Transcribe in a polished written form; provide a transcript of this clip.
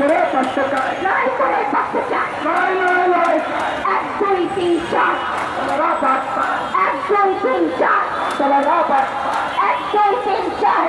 করে 500 টাকা, লড়াই করে 500 টাকা, লড়াই লড়াই লড়াই, 1 2 3 4, তারা বাদ, 1 2 3 4, তারা বাদ, 1 2 3 4,